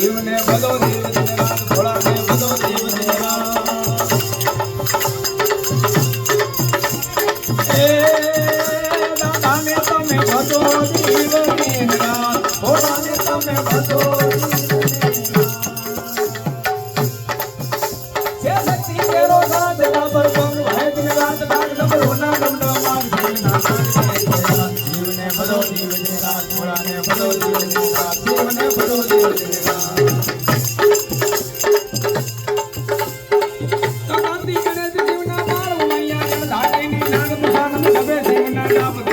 જીવને ભલો દેવ દિનરાત ભોળાને ભલો દેવ દિનરાત એ દાદાને તમે ભલો દેવ દિનરાત ભોળાને તમે ભલો Stop.